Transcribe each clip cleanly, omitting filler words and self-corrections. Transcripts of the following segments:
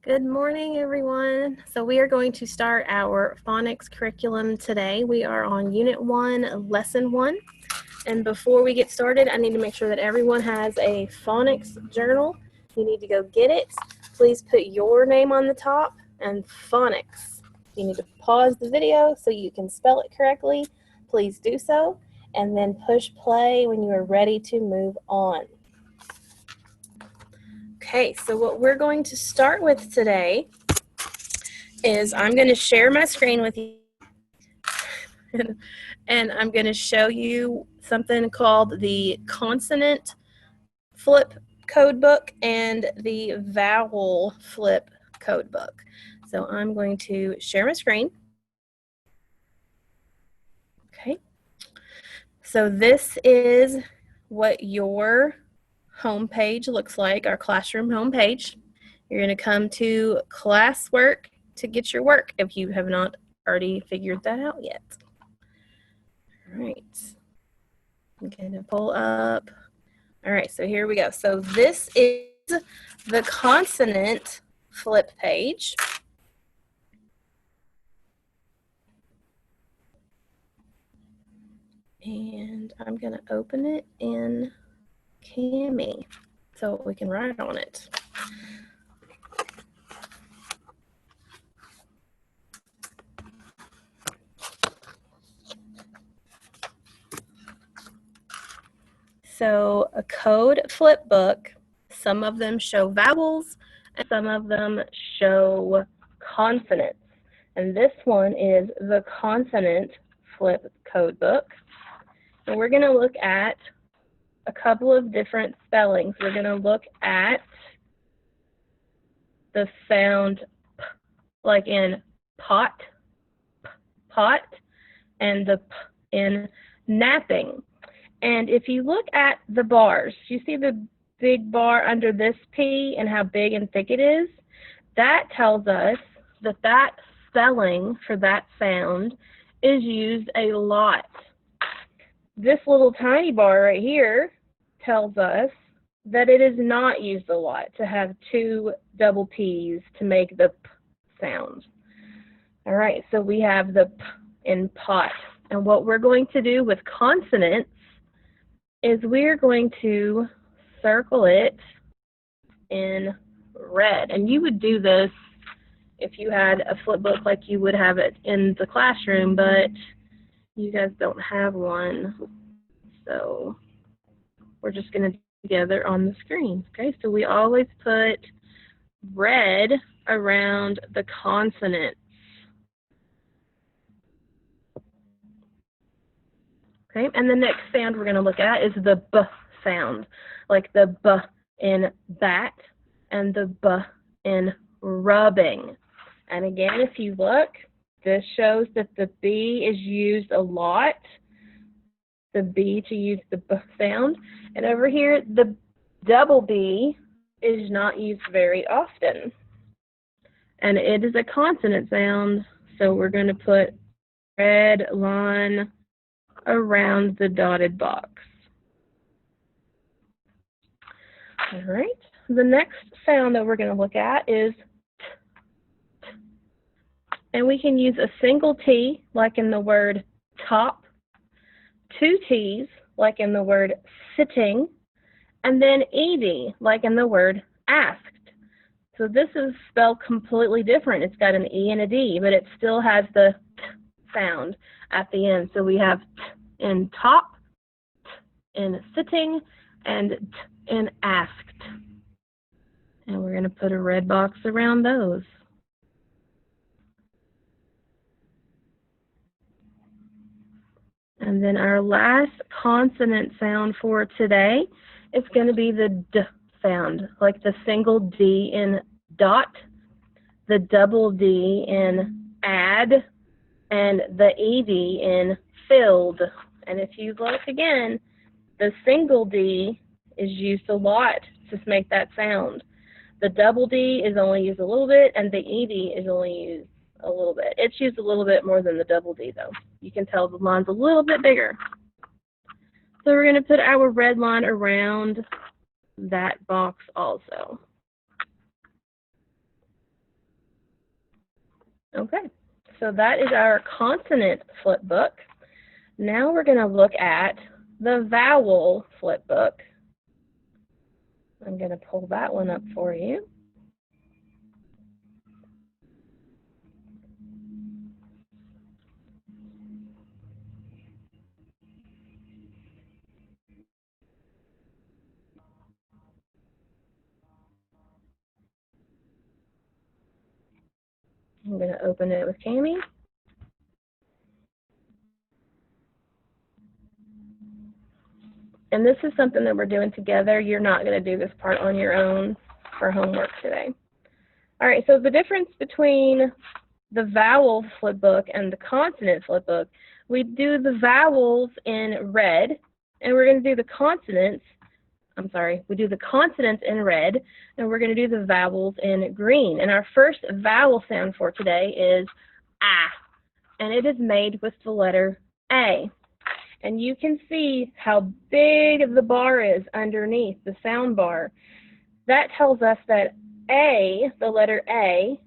Good morning, everyone. So we are going to start our phonics curriculum today. We are on Unit 1, Lesson 1. And before we get started, I need to make sure that everyone has a phonics journal. You need to go get it. Please put your name on the top and phonics. You need to pause the video so you can spell it correctly. Please do so. And then push play when you are ready to move on. Okay, so what we're going to start with today is I'm going to share my screen with you and I'm going to show you something called the consonant flip code book and the vowel flip code book. So I'm going to share my screen. Okay. So this is what your home page looks like, our classroom home page. You're going to come to classwork to get your work if you have not already figured that out yet. All right. I'm going to pull up. All right, so here we go. So this is the consonant flip page. And I'm going to open it in Cami so we can write on it. So a code flip book, some of them show vowels and some of them show consonants. And this one is the consonant flip code book. And we're going to look at a couple of different spellings. We're going to look at the sound p, like in pot, pot, and the p in napping. And if you look at the bars, you see the big bar under this P and how big and thick it is? That tells us that that spelling for that sound is used a lot. This little tiny bar right here tells us that it is not used a lot to have two double P's to make the P sound. All right, so we have the P in pot. And what we're going to do with consonants is we're going to circle it in red. And you would do this if you had a flip book like you would have it in the classroom, but you guys don't have one. So we're just going to do it together on the screen. Okay, so we always put red around the consonants. Okay, and the next sound we're going to look at is the B sound, like the B in bat and the B in rubbing. And again, if you look, this shows that the B is used a lot, the B to use the B sound. And over here, the double B is not used very often. And it is a consonant sound, so we're going to put red line around the dotted box. All right, the next sound that we're going to look at is T, T. And we can use a single T, like in the word top, two T's, like in the word sitting, and then ED, like in the word asked. So this is spelled completely different. It's got an E and a D, but it still has the T sound at the end. So we have T in top, T in sitting, and T in asked. And we're going to put a red box around those. And then our last consonant sound for today is going to be the D sound, like the single D in dot, the double D in add, and the ED in filled. And if you look again, the single D is used a lot to make that sound. The double D is only used a little bit, and the ED is only used a little bit. It's used a little bit more than the double D, though. You can tell the line's a little bit bigger. So we're going to put our red line around that box also. Okay, so that is our consonant flip book. Now we're going to look at the vowel flip book. I'm going to pull that one up for you. I'm going to open it with Cami. And this is something that we're doing together. You're not going to do this part on your own for homework today. All right, so the difference between the vowel flip book and the consonant flip book, we do the vowels in red, and we're going to do the consonants, we do the consonants in red, and we're going to do the vowels in green. And our first vowel sound for today is ah, and it is made with the letter A. And you can see how big the bar is underneath the sound bar. That tells us that A, the letter A,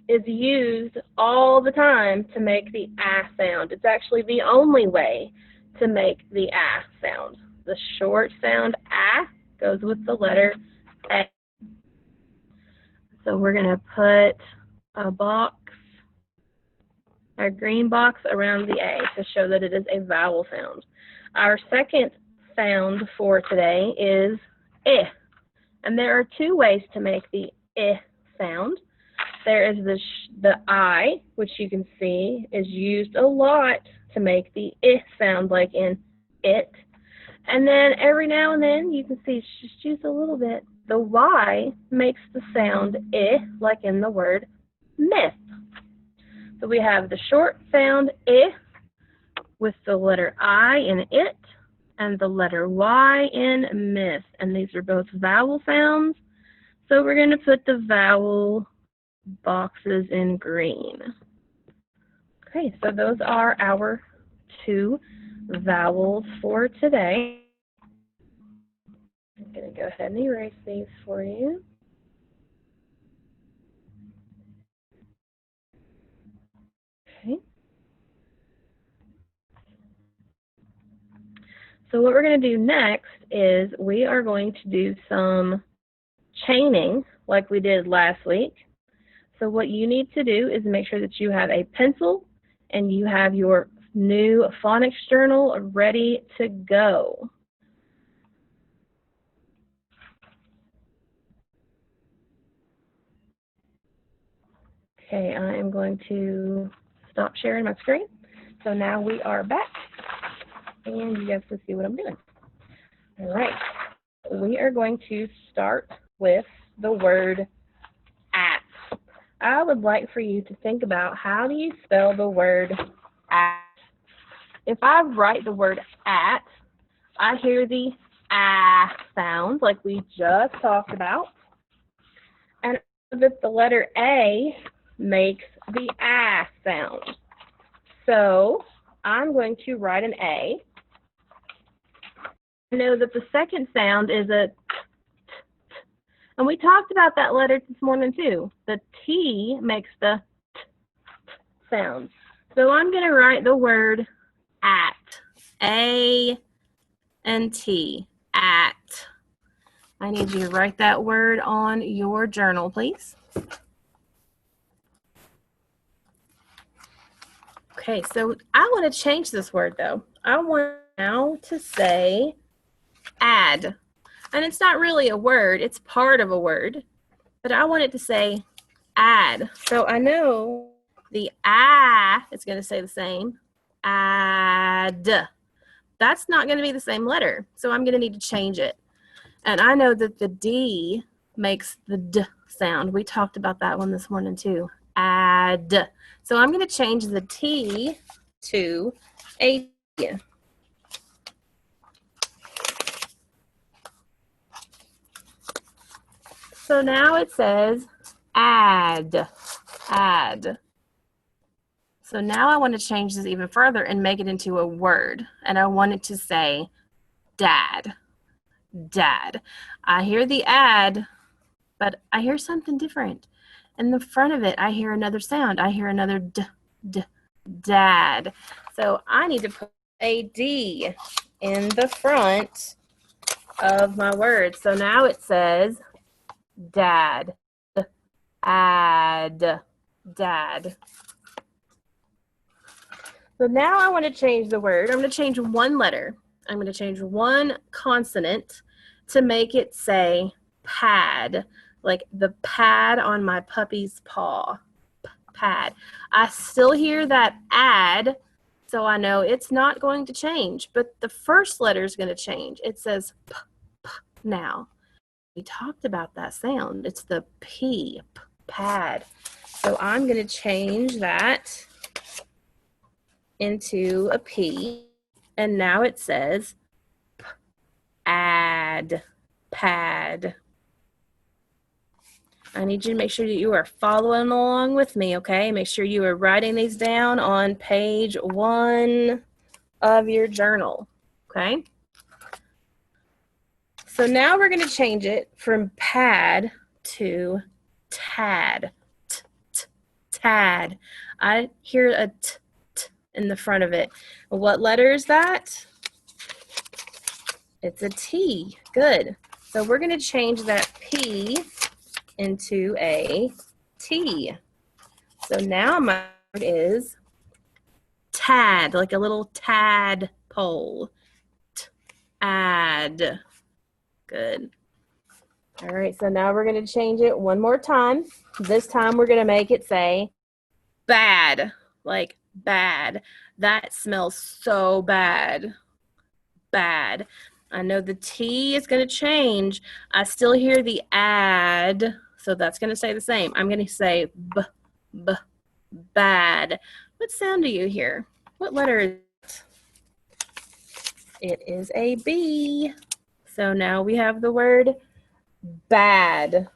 is used all the time to make the ah sound. It's actually the only way to make the ah sound. The short sound ah goes with the letter A. So we're going to put a green box around the A to show that it is a vowel sound. Our second sound for today is eh. And there are two ways to make the eh sound. There is the I, which you can see is used a lot to make the eh sound, like in it. And then every now and then you can see it's just used a little bit. The Y makes the sound eh, like in the word myth. So we have the short sound eh with the letter I in it and the letter Y in myth. And these are both vowel sounds. So we're going to put the vowel boxes in green. Okay, so those are our two vowels for today. I'm going to go ahead and erase these for you. Okay. So what we're going to do next is we are going to do some chaining like we did last week. So what you need to do is make sure that you have a pencil and you have your new phonics journal ready to go. Okay, I am going to stop sharing my screen. So now we are back, and you guys can see what I'm doing. All right, we are going to start with the word at. I would like for you to think about, how do you spell the word at? If I write the word at, I hear the ah sound like we just talked about, and that the letter A makes the ah sound. So I'm going to write an A. I know that the second sound is a t, and we talked about that letter this morning too. The T makes the t sound. So I'm going to write the word at, A and T, at. I need you to write that word on your journal, please. Okay, so I want to change this word though. I want now to say add. And it's not really a word, it's part of a word, but I want it to say add. So I know the ah is going to say the same, add. That's not going to be the same letter, so I'm going to need to change it. And I know that the D makes the D sound. We talked about that one this morning too, add. So I'm going to change the T to a T. So now it says add, add. So now I want to change this even further and make it into a word. And I want it to say dad, dad. I hear the add, but I hear something different. In the front of it, I hear another sound. I hear another dad. So I need to put a D in the front of my word. So now it says dad. Dad. So now I want to change the word. I'm going to change one letter. I'm going to change one consonant to make it say pad, like the pad on my puppy's paw. Pad. I still hear that add, so I know it's not going to change, but the first letter is going to change. It says p now. We talked about that sound. It's the P, pad. So I'm going to change that into a P, and now it says add, pad. I need you to make sure that you are following along with me, okay? Make sure you are writing these down on page 1 of your journal, okay? So now we're going to change it from pad to tad. Tad. I hear a t in the front of it. What letter is that? It's a T. Good. So we're going to change that P into a T. So now my word is tad, like a little tadpole. Add. Good. All right, so now we're going to change it one more time. This time we're going to make it say bad, like bad. That smells so bad. Bad. I know the T is going to change. I still hear the add, so that's going to stay the same. I'm going to say bad. What sound do you hear? What letter is it? It is a B. So now we have the word bad.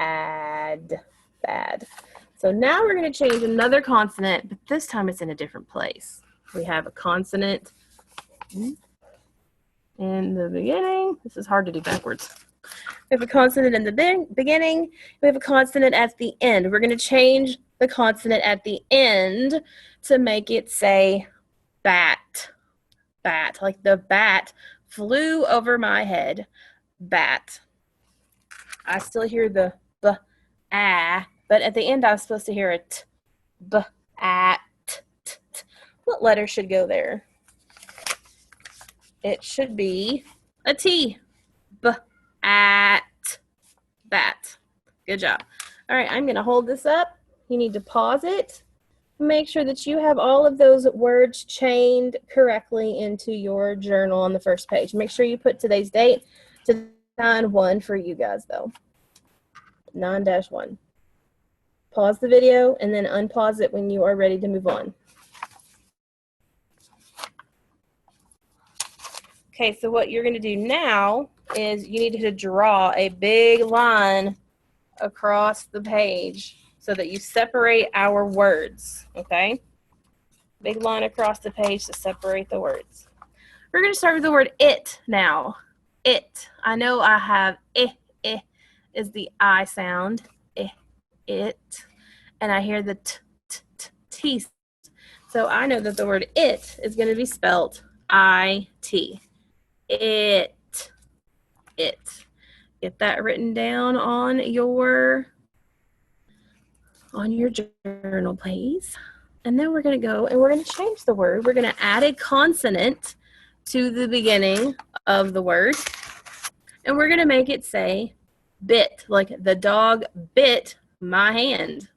Bad. So now we're going to change another consonant, but this time it's in a different place. We have a consonant in the beginning. This is hard to do backwards. We have a consonant in the beginning. We have a consonant at the end. We're going to change the consonant at the end to make it say bat. Bat, like the bat flew over my head. Bat. I still hear the ah, but at the end I was supposed to hear a t, at. What letter should go there? It should be a T. At, bat. Good job. All right, I'm going to hold this up. You need to pause it. Make sure that you have all of those words chained correctly into your journal on the first page. Make sure you put today's date to 9/1 for you guys, though. 9-1. Pause the video and then unpause it when you are ready to move on. Okay, so what you're going to do now is you need to draw a big line across the page so that you separate our words, okay? Big line across the page to separate the words. We're going to start with the word it now. It. I know I have is the I sound. It. And I hear the T. So I know that the word it is going to be spelled I-T. It. Get that written down on your journal, please. And then we're going to go and we're going to change the word. We're going to add a consonant to the beginning of the word. And we're going to make it say bit, like the dog bit my hand.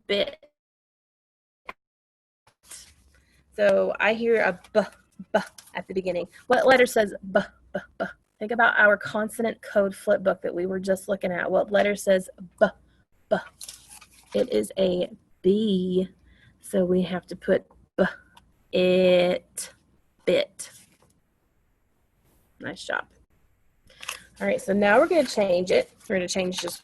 Bit. So I hear a b at the beginning. What letter says b? Think about our consonant code flip book that we were just looking at. What letter says b? It is a B. So we have to put b, it, bit. Nice job. All right, so now we're going to change it. We're going to change just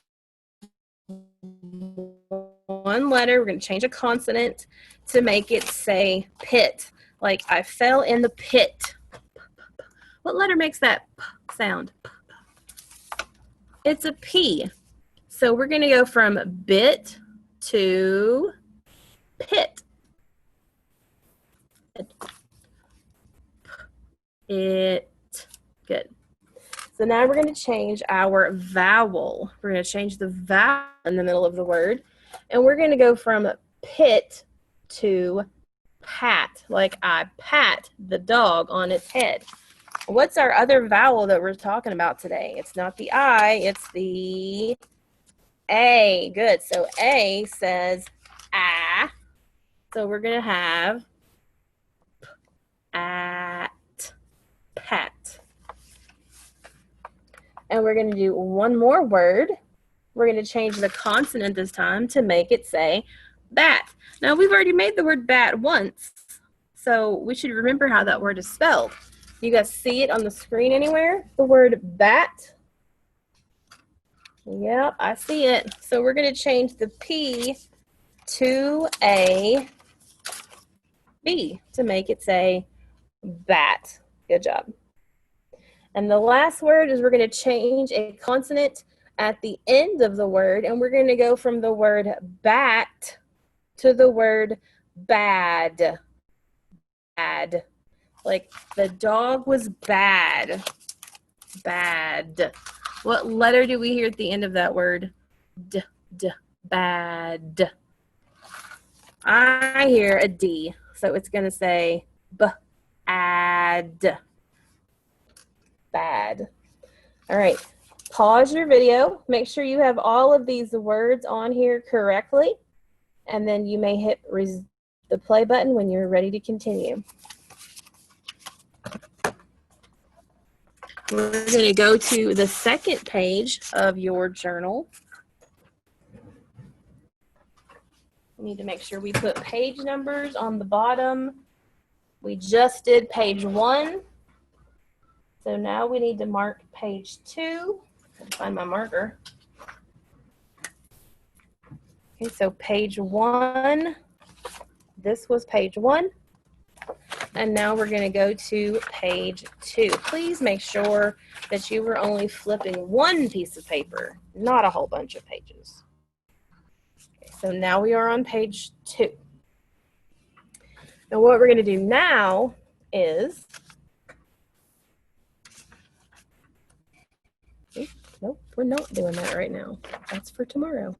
one letter. We're going to change a consonant to make it say pit, like I fell in the pit. What letter makes that p sound? It's a P. So we're going to go from bit to pit. It. Good. So now we're going to change our vowel. We're going to change the vowel in the middle of the word. And we're going to go from pit to pat, like I pat the dog on its head. What's our other vowel that we're talking about today? It's not the I, it's the A. Good. So A says ah. So we're going to have at, pat. And we're going to do one more word. We're going to change the consonant this time to make it say bat. Now, we've already made the word bat once, so we should remember how that word is spelled. You guys see it on the screen anywhere? The word bat? Yep, I see it. So we're going to change the P to a B to make it say bat. Good job. And the last word is we're going to change a consonant at the end of the word, and we're going to go from the word bat to the word bad. Bad. Like the dog was bad. Bad. What letter do we hear at the end of that word? D, d, bad. I hear a D, so it's going to say bad. Bad. All right, pause your video. Make sure you have all of these words on here correctly, and then you may hit the play button when you're ready to continue. We're going to go to the second page of your journal. We need to make sure we put page numbers on the bottom. We just did page 1. So now we need to mark page 2. Find my marker. Okay, so page 1. This was page 1. And now we're going to go to page 2. Please make sure that you were only flipping one piece of paper, not a whole bunch of pages. Okay, so now we are on page 2. Now what we're going to do now is, nope, we're not doing that right now. That's for tomorrow.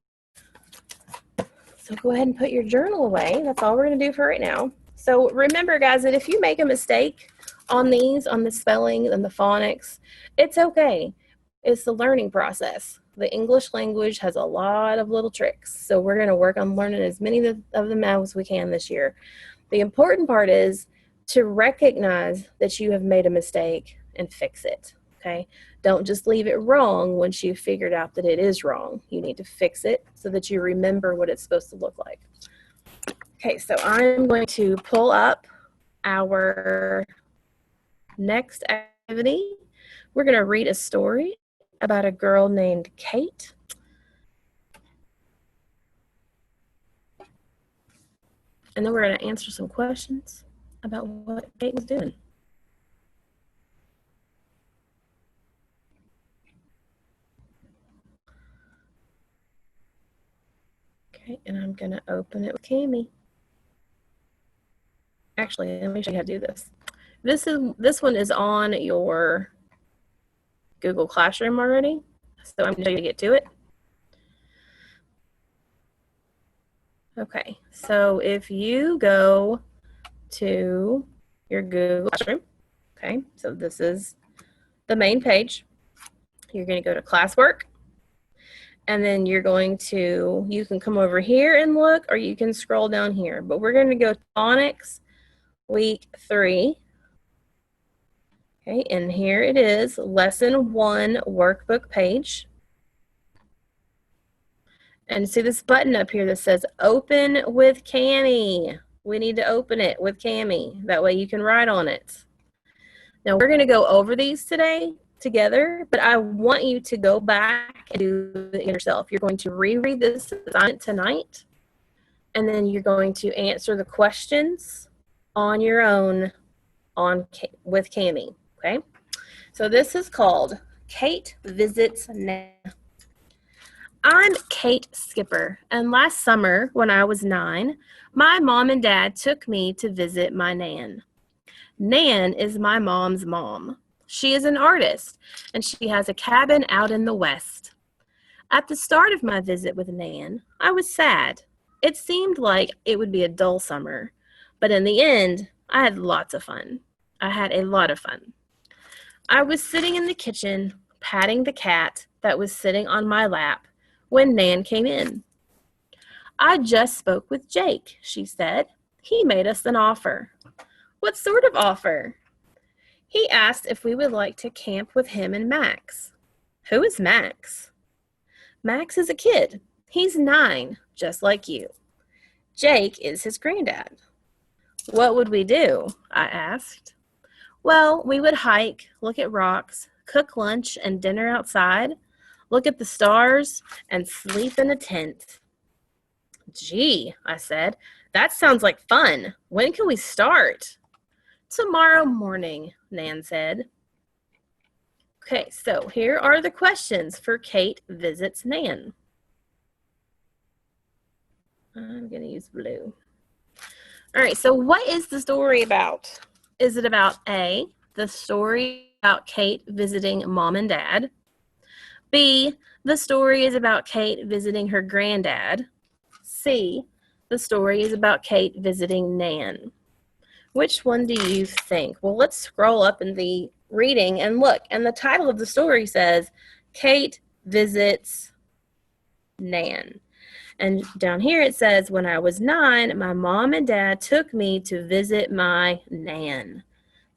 So go ahead and put your journal away. That's all we're going to do for right now. So remember, guys, that if you make a mistake on these, on the spelling and the phonics, it's okay. It's the learning process. The English language has a lot of little tricks. So we're going to work on learning as many of them as we can this year. The important part is to recognize that you have made a mistake and fix it. Okay? Don't just leave it wrong once you've figured out that it is wrong. You need to fix it so that you remember what it's supposed to look like. Okay, so I'm going to pull up our next activity. We're going to read a story about a girl named Kate. And then we're going to answer some questions about what Kate was doing. Okay, and I'm going to open it with Cami. Actually, let me show you how to do this. This one is on your Google Classroom already, so I'm going to show you how to get to it. Okay, so if you go to your Google Classroom, okay, so this is the main page. You're going to go to classwork, and then you're going to, you can come over here and look, or you can scroll down here, but we're going to go to Phonics Week 3. Okay, and here it is, Lesson 1 workbook page. And see this button up here that says Open with Cami. We need to open it with Cami. That way you can write on it. Now we're going to go over these today together, but I want you to go back and do it yourself. You're going to reread this assignment tonight, and then you're going to answer the questions on your own with Cami. Okay, so this is called Kate Visits Nana. I'm Kate Skipper, and last summer, when I was 9, my mom and dad took me to visit my Nan. Nan is my mom's mom. She is an artist, and she has a cabin out in the West. At the start of my visit with Nan, I was sad. It seemed like it would be a dull summer, but in the end, I had lots of fun. I had a lot of fun. I was sitting in the kitchen, patting the cat that was sitting on my lap when Nan came in. I just spoke with Jake, she said. He made us an offer. What sort of offer? He asked if we would like to camp with him and Max. Who is Max? Max is a kid. He's 9, just like you. Jake is his granddad. What would we do? I asked. Well, we would hike, look at rocks, cook lunch and dinner outside, look at the stars, and sleep in a tent. Gee, I said, that sounds like fun. When can we start? Tomorrow morning, Nan said. Okay, so here are the questions for Kate Visits Nan. I'm going to use blue. All right, so what is the story about? Is it about A, the story about Kate visiting mom and dad? B, the story is about Kate visiting her granddad? C, the story is about Kate visiting Nan? Which one do you think? Well, let's scroll up in the reading and look. And the title of the story says, Kate Visits Nan. And down here it says, when I was 9, my mom and dad took me to visit my Nan.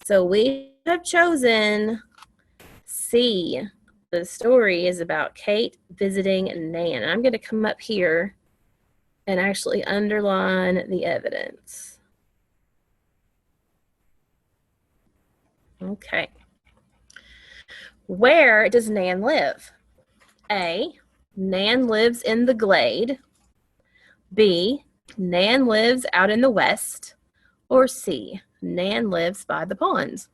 So we have chosen C. The story is about Kate visiting Nan. I'm going to come up here and actually underline the evidence. Okay. Where does Nan live? A, Nan lives in the glade. B, Nan lives out in the west. Or C, Nan lives by the ponds.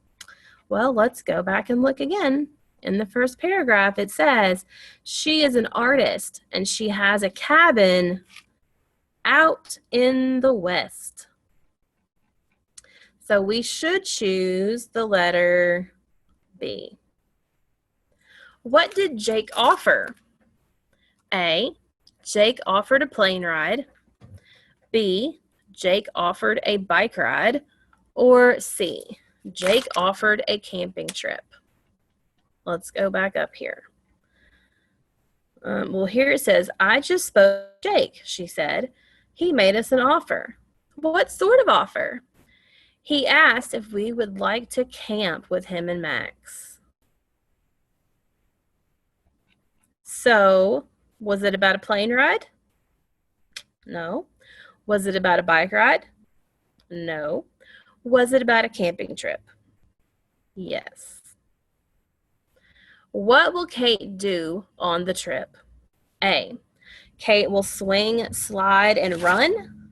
Well, let's go back and look again. In the first paragraph, it says, she is an artist and she has a cabin out in the west. So we should choose the letter B. What did Jake offer? A, Jake offered a plane ride. B, Jake offered a bike ride. Or C, Jake offered a camping trip. Let's go back up here. Well, here it says, I just spoke to Jake, she said. He made us an offer. What sort of offer? He asked if we would like to camp with him and Max. So, was it about a plane ride? No. Was it about a bike ride? No. Was it about a camping trip? Yes. What will Kate do on the trip? A, Kate will swing, slide, and run.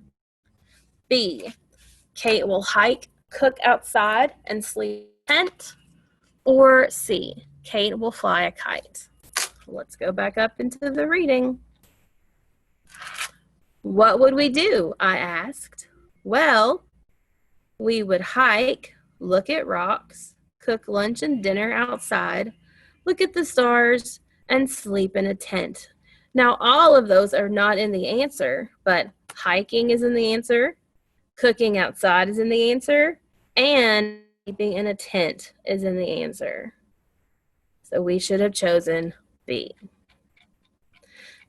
B, Kate will hike, cook outside, and sleep in a tent. Or C, Kate will fly a kite. Let's go back up into the reading. What would we do? I asked. Well, we would hike, look at rocks, cook lunch and dinner outside, look at the stars, and sleep in a tent. Now, all of those are not in the answer, but hiking is in the answer, cooking outside is in the answer, and sleeping in a tent is in the answer. So we should have chosen B.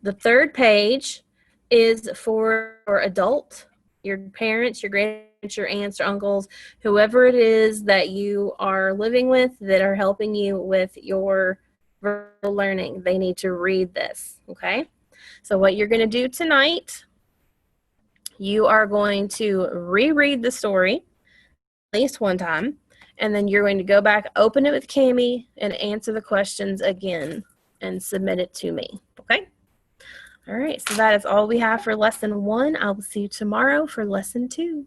The third page is for your adult, your parents, your grandparents, your aunts, your uncles, whoever it is that you are living with that are helping you with your verbal learning. They need to read this, okay? So what you're going to do tonight, you are going to reread the story at least one time, and then you're going to go back, open it with Cami, and answer the questions again and submit it to me, okay? All right, so that is all we have for lesson 1. I will see you tomorrow for lesson 2.